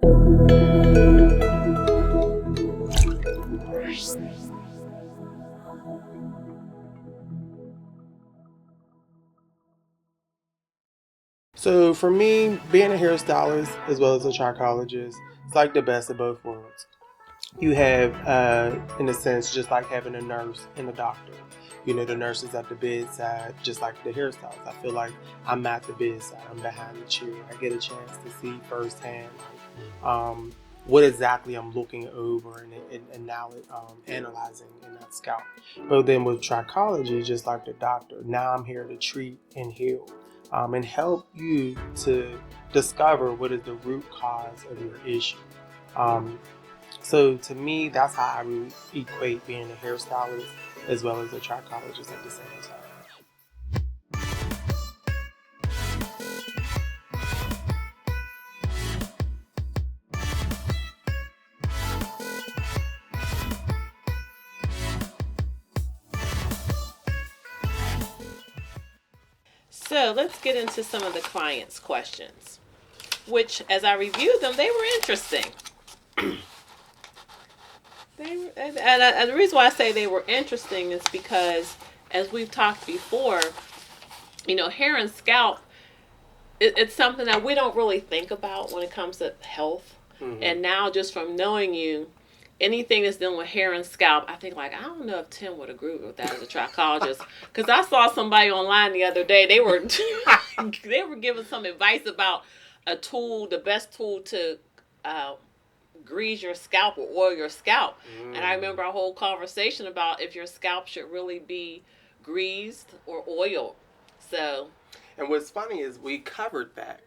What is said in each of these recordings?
So for me, being a hairstylist as well as a trichologist, it's like the best of both worlds. You have, in a sense, just like having a nurse and a doctor. You know, the nurse is at the bedside, just like the hairstylist. I feel like I'm at the bedside. I'm behind the chair. I get a chance to see firsthand, what exactly I'm looking over and now analyzing in that scalp. But then with trichology, just like the doctor, now I'm here to treat and heal, and help you to discover what is the root cause of your issue. Um, so to me, that's how I would equate being a hairstylist as well as a trichologist at the same time. So let's get into some of the clients' questions, which, as I reviewed them, they were interesting. And the reason why I say they were interesting is because, as we've talked before, hair and scalp, it's something that we don't really think about when it comes to health. Mm-hmm. And now, just from knowing you, anything that's dealing with hair and scalp, I think, I don't know if Tim would agree with that as a trichologist. Because I saw somebody online the other day, they were giving some advice about a tool, the best tool to grease your scalp or oil your scalp. And I remember our whole conversation about if your scalp should really be greased or oiled. So, and what's funny is we covered that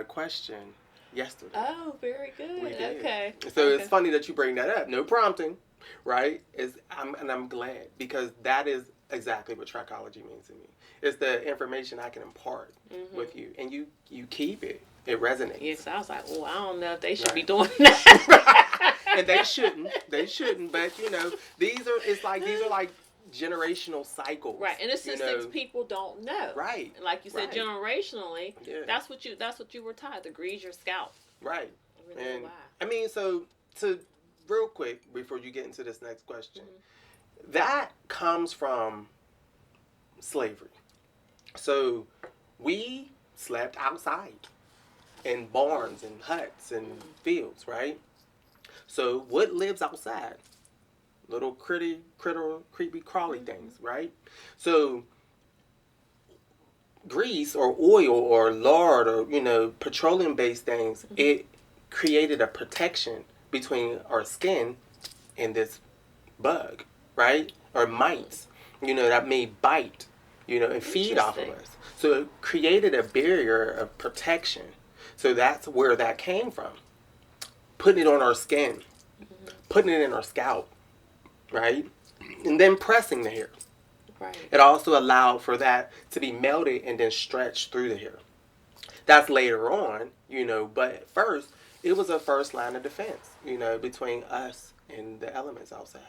question yesterday. Oh, very good. Okay. So It's funny that you bring that up. No prompting, right? I'm glad, because that is exactly what trichology means to me. It's the information I can impart with you, and you keep it. It resonates. Yes, I was like, I don't know if they should be doing that. And they shouldn't. They shouldn't. But these are like generational cycles. Right, and it's just things people don't know. Right. And like you said, generationally, that's what you were taught, to grease your scalp. Right. And I mean, so to real quick before you get into this next question, that comes from slavery. So we slept outside in barns and huts and fields, right? So what lives outside? Little creepy crawly things, right? So grease or oil or lard or petroleum based things, it created a protection between our skin and this bug, right? Or mites, that may bite, and feed off of us. So it created a barrier of protection. So that's where that came from. Putting it on our skin, putting it in our scalp, right? And then pressing the hair. Right. It also allowed for that to be melted and then stretched through the hair. That's later on, but at first, it was a first line of defense, between us and the elements outside.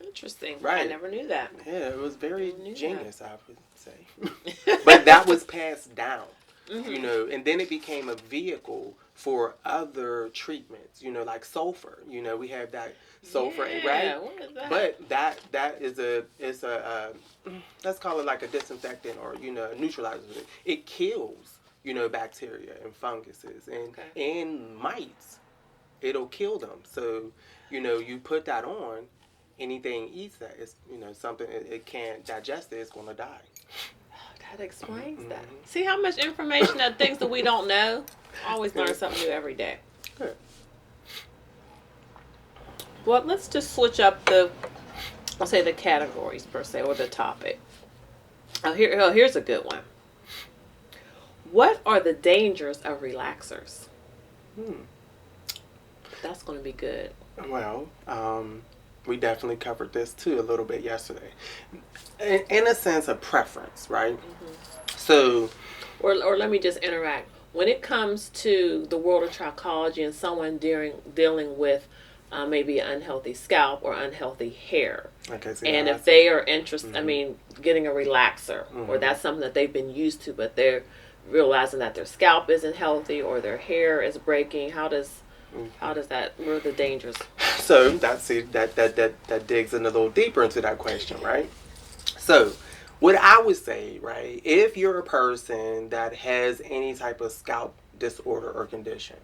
Interesting. Right. I never knew that. Yeah, it was very genius, I would say. But that was passed down, and then it became a vehicle for other treatments, like sulfur. We have that sulfur, right? What is that? But that is a let's call it like a disinfectant or a neutralizer. It kills bacteria and funguses and mites. It'll kill them. So you put that on. Anything eats that, it's something it can't digest it, it's going to die. That explains that. See how much information, that things that we don't know. Always learn something new every day. Good. Well, let's just switch up the categories per se, or the topic. Here's a good one. What are the dangers of relaxers? That's going to be good. Well, we definitely covered this too a little bit yesterday. In a sense of preference, right? So, or let me just interact. When it comes to the world of trichology and someone dealing with maybe an unhealthy scalp or unhealthy hair, and if they are interested, getting a relaxer, or that's something that they've been used to, but they're realizing that their scalp isn't healthy or their hair is breaking, how does How does that? Where are the dangers? So that digs in a little deeper into that question, right? So, what I would say, right, if you're a person that has any type of scalp disorder or condition,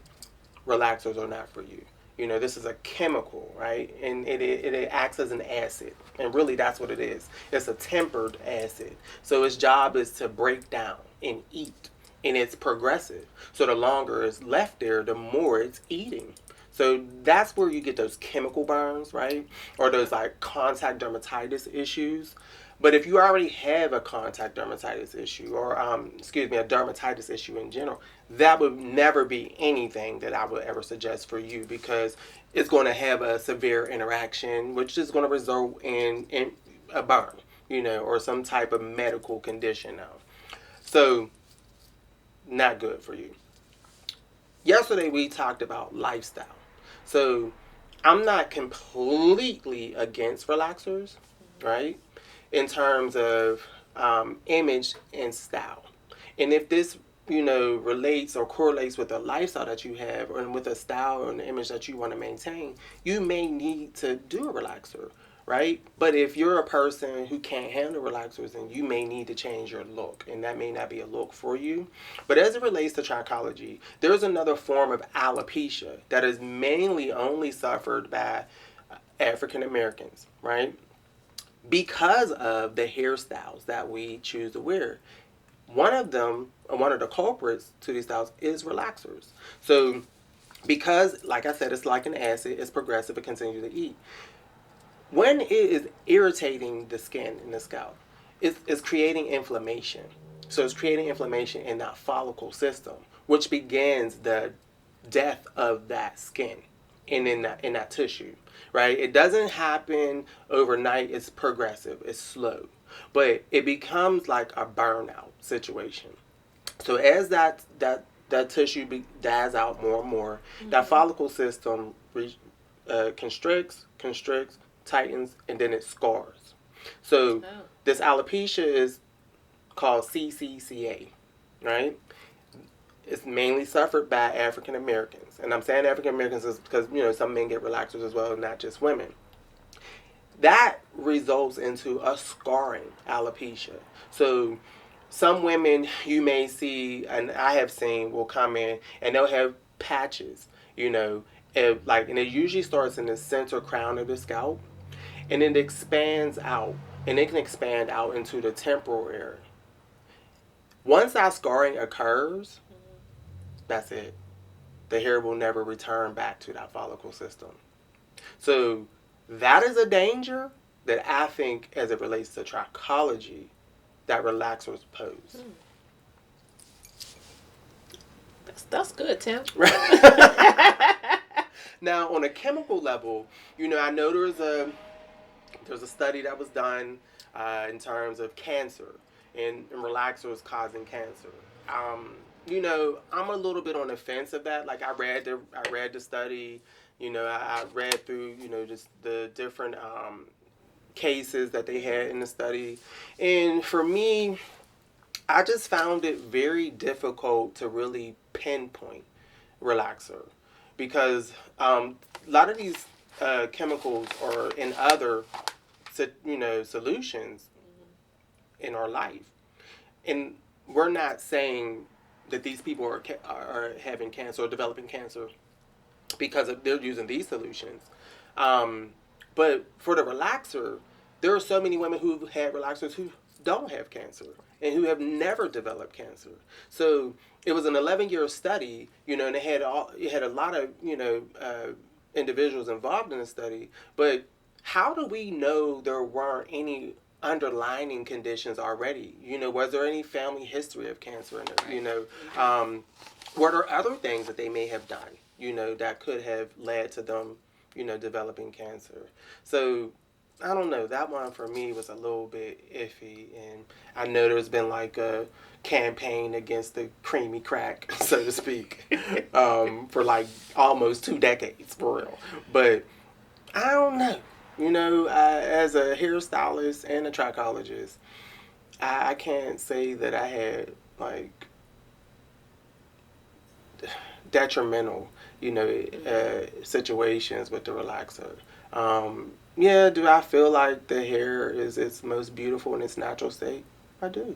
relaxers are not for you. You know, this is a chemical, right? And it acts as an acid. And really, that's what it is. It's a tempered acid. So, its job is to break down and eat. And it's progressive. So, the longer it's left there, the more it's eating. So that's where you get those chemical burns, right? Or those like contact dermatitis issues. But if you already have a contact dermatitis issue, or excuse me, a dermatitis issue in general, that would never be anything that I would ever suggest for you, because it's going to have a severe interaction, which is going to result in a burn, you know, or some type of medical condition now. So, not good for you. Yesterday we talked about lifestyle. So, I'm not completely against relaxers, right? In terms of image and style. And if this, you know, relates or correlates with a lifestyle that you have, or with a style or an image that you want to maintain, you may need to do a relaxer, right? But if you're a person who can't handle relaxers, then you may need to change your look, and that may not be a look for you. But as it relates to trichology, there's another form of alopecia that is mainly only suffered by African Americans, right? Because of the hairstyles that we choose to wear. One of them, one of the culprits to these styles, is relaxers. So, because, like I said, it's like an acid, it's progressive, it continues to eat. When it is irritating the skin and the scalp, it's creating inflammation. So it's creating inflammation in that follicle system, which begins the death of that skin and in that tissue, right? It doesn't happen overnight. It's progressive. It's slow, but it becomes like a burnout situation. So as that tissue dies out more and more, that follicle system constricts, tightens, and then it scars. So this alopecia is called CCCA, right? It's mainly suffered by African Americans. And I'm saying African Americans is because, you know, some men get relaxers as well, not just women. That results into a scarring alopecia. So some women you may see, and I have seen, will come in and they'll have patches, you know, and it usually starts in the center crown of the scalp, and it expands out, and it can expand out into the temporal area. Once that scarring occurs, that's it. The hair will never return back to that follicle system. So that is a danger that I think, as it relates to trichology, that relaxers pose. That's good, Tim. Now, on a chemical level, you know, I know there's a study that was done in terms of cancer and relaxers causing cancer. You know, I'm a little bit on the fence of that. Like, I read the study. You know, I read through, you know, just the different cases that they had in the study, and for me, I just found it very difficult to really pinpoint relaxer, because a lot of these chemicals are in other, you know, solutions in our life, and we're not saying that these people are having cancer or developing cancer because they're using these solutions. But for the relaxer, there are so many women who've had relaxers who don't have cancer and who have never developed cancer. So it was an 11-year study, you know, and it had a lot of, you know, individuals involved in the study. But how do we know there weren't any underlying conditions already? You know, was there any family history of cancer in there? You know, were there other things that they may have done, you know, that could have led to them, you know, developing cancer? So I don't know. That one for me was a little bit iffy, and I know there's been like a campaign against the creamy crack, so to speak, for like almost 2 decades, for real. But I don't know. You know, as a hairstylist and a trichologist, I can't say that I had like detrimental situations with the relaxer. Yeah, do I feel like the hair is its most beautiful in its natural state? I do.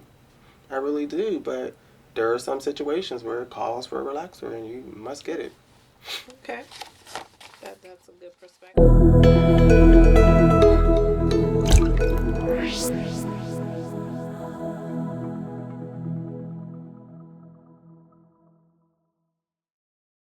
I really do. But there are some situations where it calls for a relaxer and you must get it. Okay. That's a good perspective.